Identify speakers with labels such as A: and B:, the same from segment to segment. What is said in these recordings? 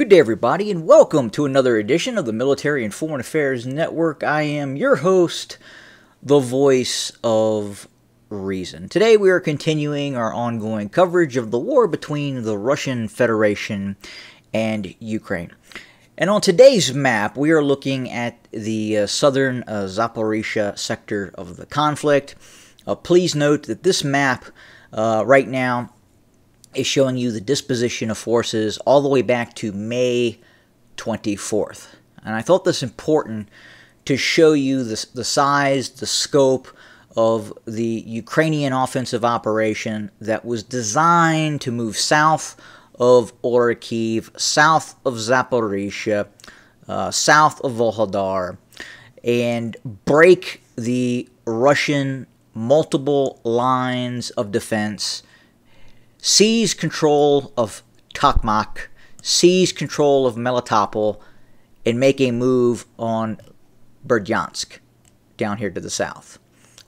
A: Good day, everybody, and welcome to another edition of the Military and Foreign Affairs Network. I am your host, the voice of reason. Today we are continuing our ongoing coverage of the war between the Russian Federation and Ukraine. And on today's map, we are looking at the southern Zaporizhia sector of the conflict. Please note that this map right now is showing you the disposition of forces all the way back to May 24th. And I thought this important to show you the size, the scope of the Ukrainian offensive operation that was designed to move south of Orikhiv, south of Zaporizhia, south of Volhodar, and break the Russian multiple lines of defense, seize control of Tokmak, seize control of Melitopol, and make a move on Berdyansk, down here to the south.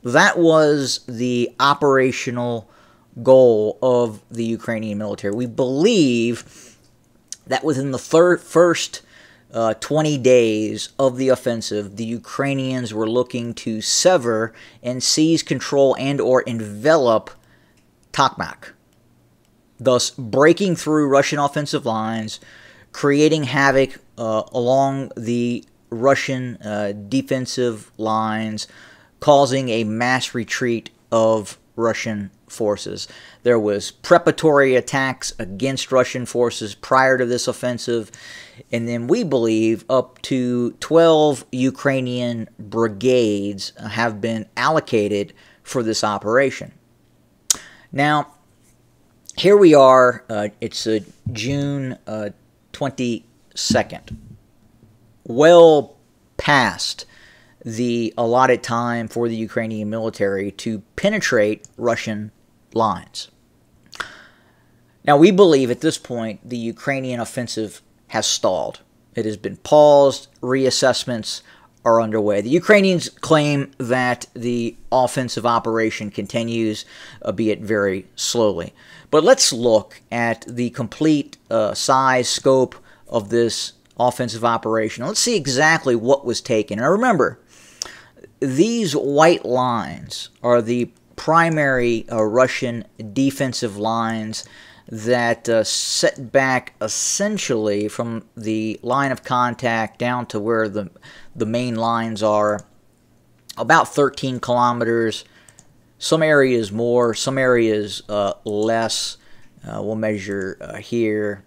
A: That was the operational goal of the Ukrainian military. We believe that within the first 20 days of the offensive, the Ukrainians were looking to sever and seize control and or envelop Tokmak, thus breaking through Russian offensive lines, creating havoc along the Russian defensive lines, causing a mass retreat of Russian forces. There was preparatory attacks against Russian forces prior to this offensive, and then we believe up to 12 Ukrainian brigades have been allocated for this operation. Now, here we are, it's June 22nd, well past the allotted time for the Ukrainian military to penetrate Russian lines. Now, we believe at this point the Ukrainian offensive has stalled. It has been paused, reassessments are underway. The Ukrainians claim that the offensive operation continues, albeit very slowly. But let's look at the complete size, scope of this offensive operation. Let's see exactly what was taken. Now remember, these white lines are the primary Russian defensive lines that set back essentially from the line of contact down to where the main lines are, about 13 kilometers. Some areas more, some areas less. We'll measure here.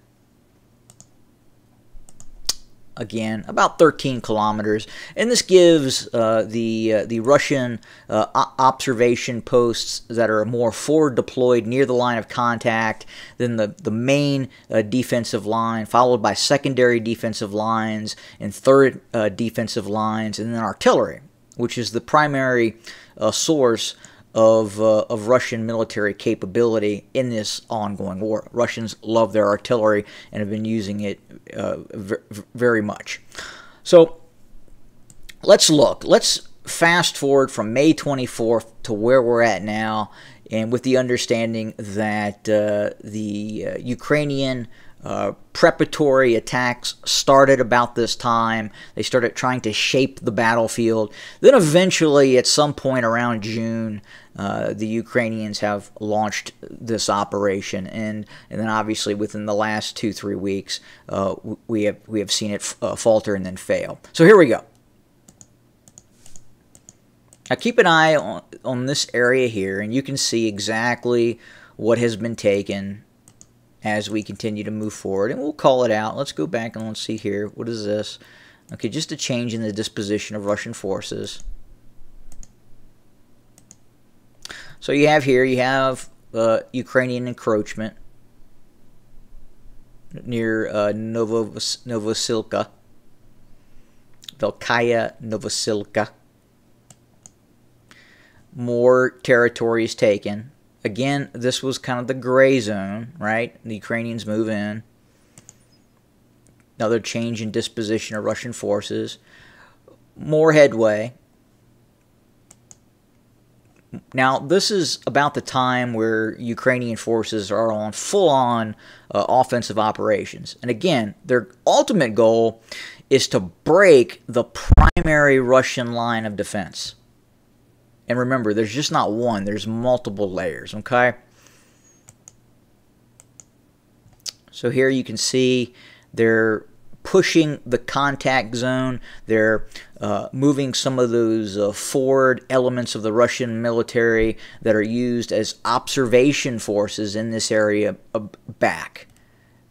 A: Again, about 13 kilometers. And this gives the Russian observation posts that are more forward deployed near the line of contact than the main defensive line, followed by secondary defensive lines and third defensive lines, and then artillery, which is the primary source of Russian military capability in this ongoing war. Russians love their artillery and have been using it very much. So let's look. Let's fast forward from May 24th to where we're at now, and with the understanding that the Ukrainian preparatory attacks started about this time. They started trying to shape the battlefield. Then eventually, at some point around June, the Ukrainians have launched this operation, and then obviously within the last 2-3 weeks, we have seen it falter and then fail. So here we go. Now keep an eye on this area here, and you can see exactly what has been taken as we continue to move forward, and we'll call it out. Let's go back and let's see here. What is this? Okay, just a change in the disposition of Russian forces. So you have here, you have Ukrainian encroachment near Novosilka, Velkaya Novosilka. More territories taken. Again, this was kind of the gray zone, right? The Ukrainians move in. Another change in disposition of Russian forces. More headway. Now, this is about the time where Ukrainian forces are on full-on offensive operations. And again, their ultimate goal is to break the primary Russian line of defense. And remember, there's just not one. There's multiple layers, okay? So here you can see they're pushing the contact zone. They're moving some of those forward elements of the Russian military that are used as observation forces in this area back.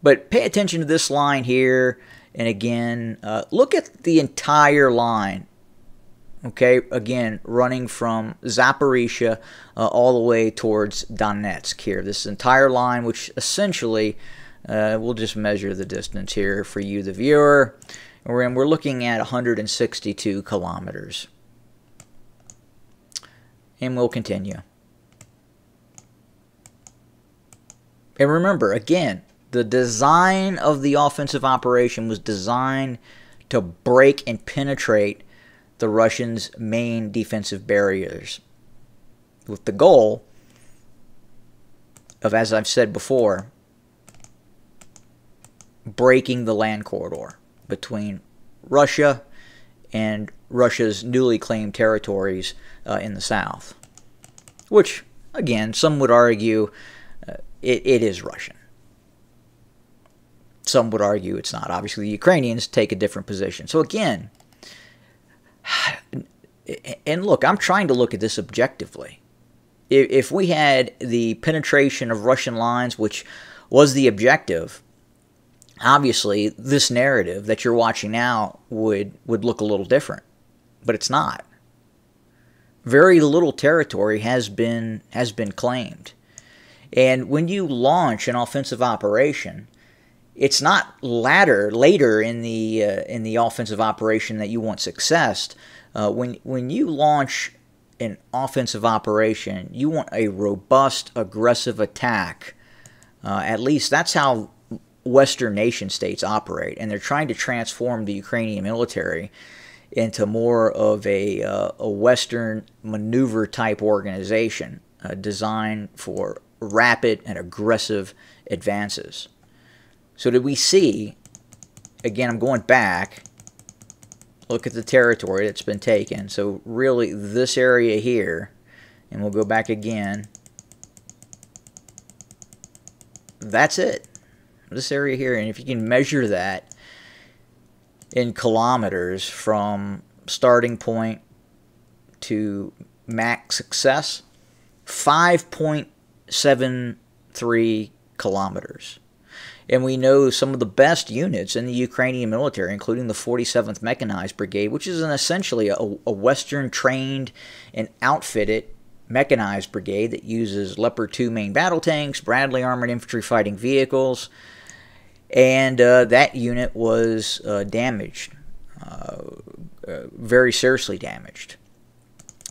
A: But pay attention to this line here. And again, look at the entire line. Okay, again, running from Zaporizhia all the way towards Donetsk here. This entire line, which essentially, we'll just measure the distance here for you, the viewer. And we're looking at 162 kilometers. And we'll continue. And remember, again, the design of the offensive operation was designed to break and penetrate the Russians' main defensive barriers, with the goal of, as I've said before, breaking the land corridor between Russia and Russia's newly claimed territories in the south, which, again, some would argue it is Russian. Some would argue it's not. Obviously, the Ukrainians take a different position. So again, and look, I'm trying to look at this objectively. If we had the penetration of Russian lines, which was the objective, obviously this narrative that you're watching now would look a little different. But it's not. Very little territory has been claimed. And when you launch an offensive operation, it's not later in the offensive operation that you want success. When you launch an offensive operation, you want a robust, aggressive attack. At least that's how Western nation states operate, and they're trying to transform the Ukrainian military into more of a Western maneuver type organization designed for rapid and aggressive advances. So did we see, again, I'm going back, look at the territory that's been taken. So really this area here, and we'll go back again, that's it. This area here, and if you can measure that in kilometers from starting point to max success, 5.73 kilometers. And we know some of the best units in the Ukrainian military, including the 47th Mechanized Brigade, which is essentially a Western-trained and outfitted mechanized brigade that uses Leopard 2 main battle tanks, Bradley armored infantry fighting vehicles, and that unit was damaged, very seriously damaged.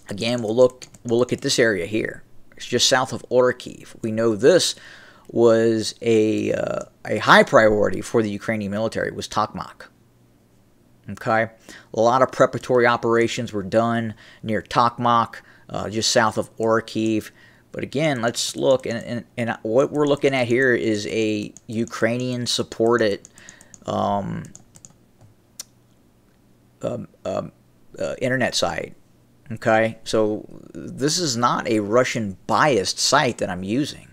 A: Again, we'll look at this area here. It's just south of Orkiv. We know this was a high priority for the Ukrainian military, was Tokmak. Okay, a lot of preparatory operations were done near Tokmak, just south of Orkiv. But again, let's look, and what we're looking at here is a Ukrainian-supported internet site. Okay, so this is not a Russian-biased site that I'm using.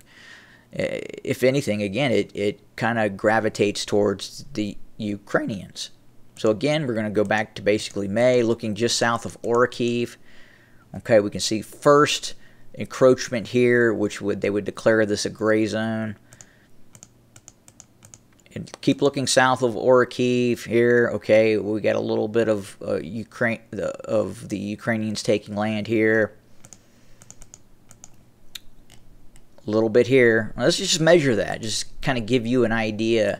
A: If anything, again, it kind of gravitates towards the Ukrainians. So again, we're going to go back to basically May, looking just south of Orkiv. Okay, we can see first encroachment here, which they would declare this a gray zone. And keep looking south of Orkiv here. Okay, we got a little bit of the Ukrainians taking land here. A little bit here. Let's just measure that. Just kind of give you an idea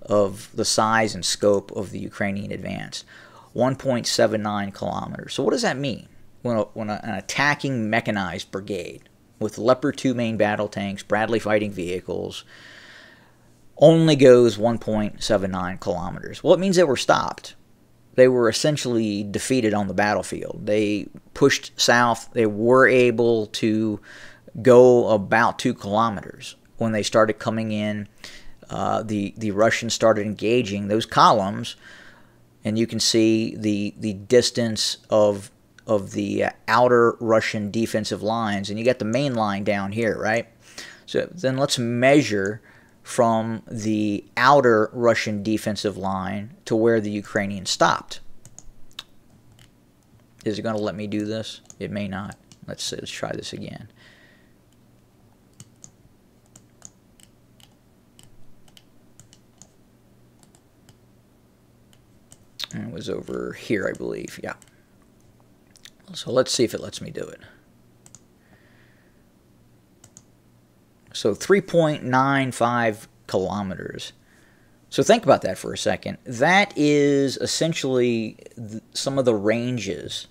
A: of the size and scope of the Ukrainian advance. 1.79 kilometers. So what does that mean? When an attacking mechanized brigade with Leopard 2 main battle tanks, Bradley fighting vehicles, only goes 1.79 kilometers. Well, it means they were stopped. they were essentially defeated on the battlefield. They pushed south. They were able to go about 2 kilometers. When they started coming in, the Russians started engaging those columns, and you can see the distance of the outer Russian defensive lines, and you got the main line down here, right? So then let's measure from the outer Russian defensive line to where the Ukrainians stopped. Is it going to let me do this? It may not. Let's try this again. And it was over here, I believe. Yeah. So let's see if it lets me do it. So 3.95 kilometers. So think about that for a second. That is essentially some of the ranges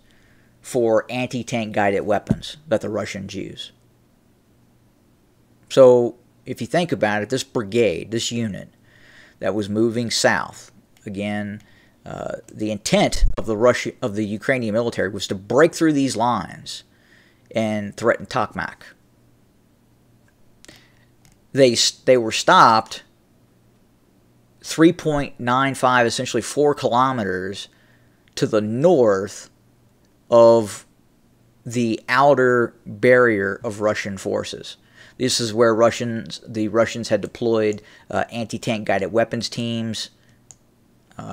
A: for anti-tank guided weapons that the Russians use. So if you think about it, this brigade, this unit that was moving south, again, the intent of the Ukrainian military was to break through these lines and threaten Tokmak. They were stopped 3.95, essentially 4 kilometers to the north of the outer barrier of Russian forces. This is where the Russians had deployed anti-tank guided weapons teams,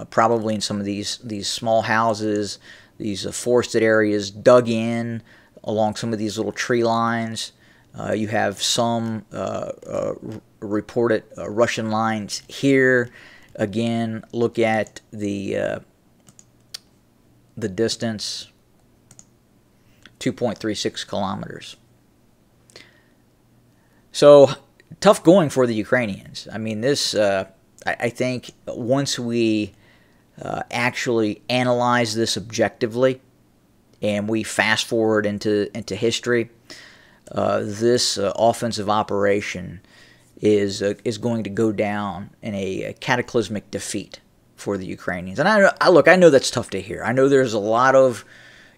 A: probably in some of these small houses, these forested areas dug in along some of these little tree lines. You have some reported Russian lines here. Again, look at the distance, 2.36 kilometers. So tough going for the Ukrainians. I mean, this I think once we actually analyze this objectively and we fast forward into history, this offensive operation is going to go down in a cataclysmic defeat for the Ukrainians. And I know that's tough to hear. I know there's a lot of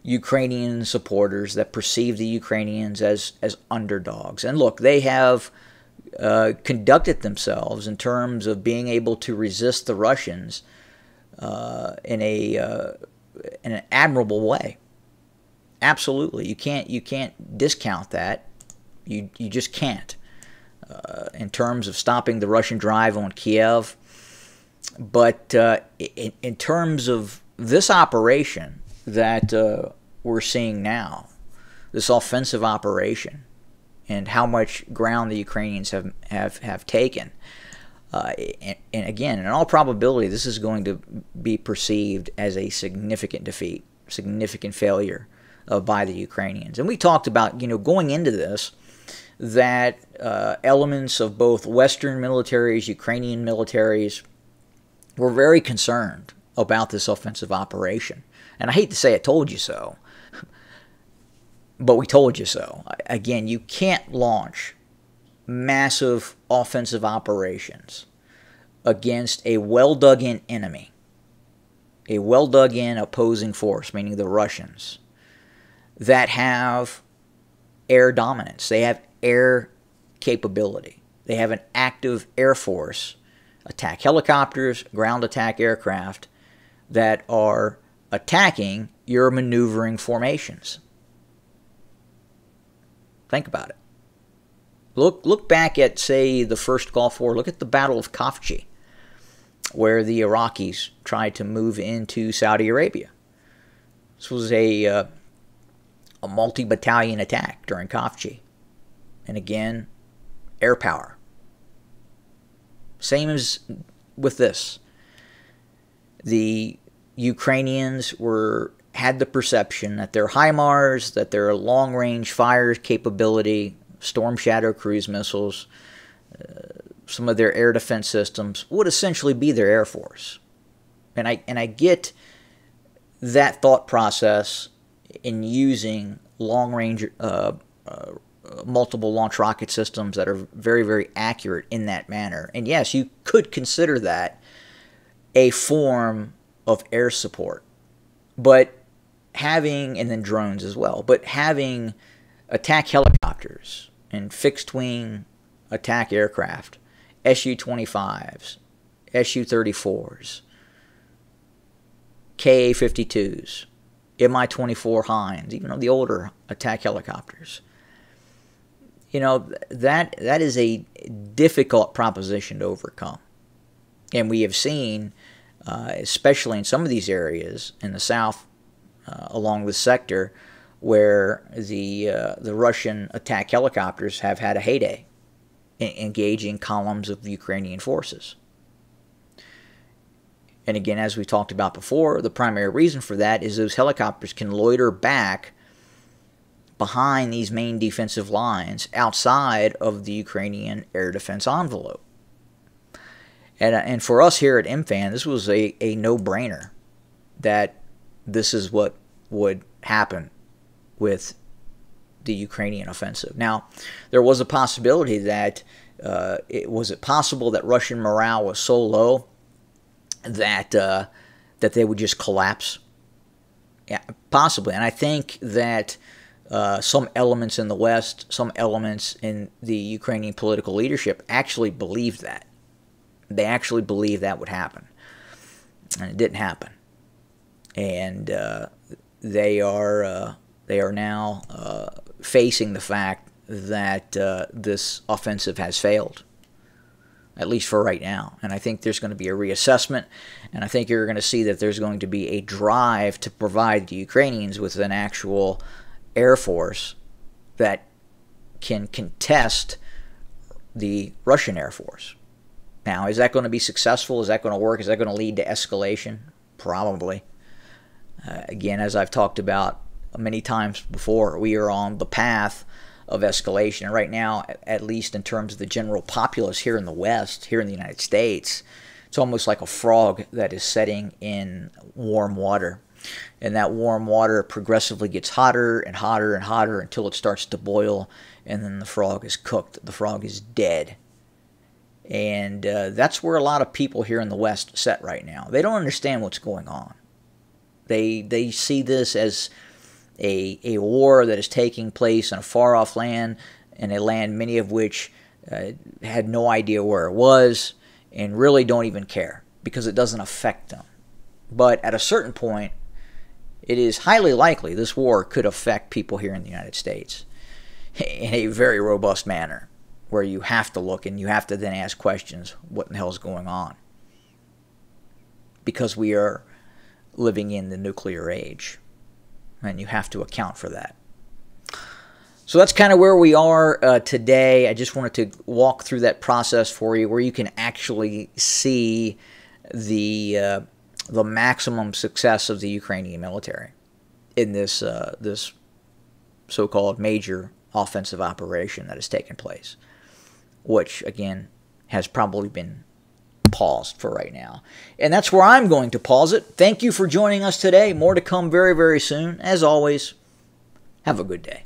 A: Ukrainian supporters that perceive the Ukrainians as underdogs. And look, they have conducted themselves in terms of being able to resist the Russians in an admirable way. Absolutely, you can't discount that. You just can't. In terms of stopping the Russian drive on Kiev, but in terms of this operation that we're seeing now, this offensive operation, and how much ground the Ukrainians have taken, and again, in all probability, this is going to be perceived as a significant defeat, significant failure by the Ukrainians. And we talked about, going into this, that elements of both Western militaries, Ukrainian militaries, were very concerned about this offensive operation. And I hate to say I told you so, but we told you so. Again, you can't launch massive offensive operations against a well-dug-in enemy, a well-dug-in opposing force, meaning the Russians, that have air dominance. They have air capability. They have an active air force, attack helicopters, ground attack aircraft that are attacking your maneuvering formations. Think about it. Look back at, say, the first Gulf War. Look at the Battle of Khafji, where the Iraqis tried to move into Saudi Arabia. This was a multi-battalion attack during Khafji. And again, air power. Same as with this. The Ukrainians had the perception that their HIMARS, that their long-range fire capability, Storm Shadow cruise missiles, some of their air defense systems would essentially be their air force. And I get that thought process in using long-range multiple launch rocket systems that are very, very accurate in that manner. And yes, you could consider that a form of air support, but having, and then drones as well, but having attack helicopters and fixed-wing attack aircraft, Su-25s, Su-34s, Ka-52s, Mi-24 Hinds, even the older attack helicopters. You know, that is a difficult proposition to overcome. And we have seen, especially in some of these areas in the south, along this sector, where the Russian attack helicopters have had a heyday, engaging columns of Ukrainian forces. And again, as we talked about before, the primary reason for that is those helicopters can loiter back behind these main defensive lines outside of the Ukrainian air defense envelope. And for us here at MFAN, this was a no-brainer that this is what would happen with the Ukrainian offensive. Now, there was a possibility that, was it possible that Russian morale was so low that they would just collapse? Yeah, possibly. And I think that some elements in the West, some elements in the Ukrainian political leadership actually believed that. They actually believed that would happen. And it didn't happen. And they are now facing the fact that this offensive has failed, at least for right now. And I think there's going to be a reassessment, and I think you're going to see that there's going to be a drive to provide the Ukrainians with an actual air force that can contest the Russian Air Force. Now, is that going to be successful? Is that going to work? Is that going to lead to escalation? Probably. Again, as I've talked about many times before, we are on the path of escalation. And right now, at least in terms of the general populace here in the West, here in the United States, it's almost like a frog that is setting in warm water. And that warm water progressively gets hotter and hotter and hotter until it starts to boil, and then the frog is cooked. The frog is dead. And that's where a lot of people here in the West sit right now. They don't understand what's going on. They see this as a war that is taking place in a far-off land, in a land many of which had no idea where it was, and really don't even care because it doesn't affect them. But at a certain point, it is highly likely this war could affect people here in the United States in a very robust manner, where you have to look and you have to then ask questions, what in the hell is going on? Because we are living in the nuclear age, and you have to account for that. So that's kind of where we are today. I just wanted to walk through that process for you, where you can actually see the maximum success of the Ukrainian military in this this so-called major offensive operation that has taken place, which, again, has probably been paused for right now. And that's where I'm going to pause it. Thank you for joining us today. More to come very, very soon. As always, have a good day.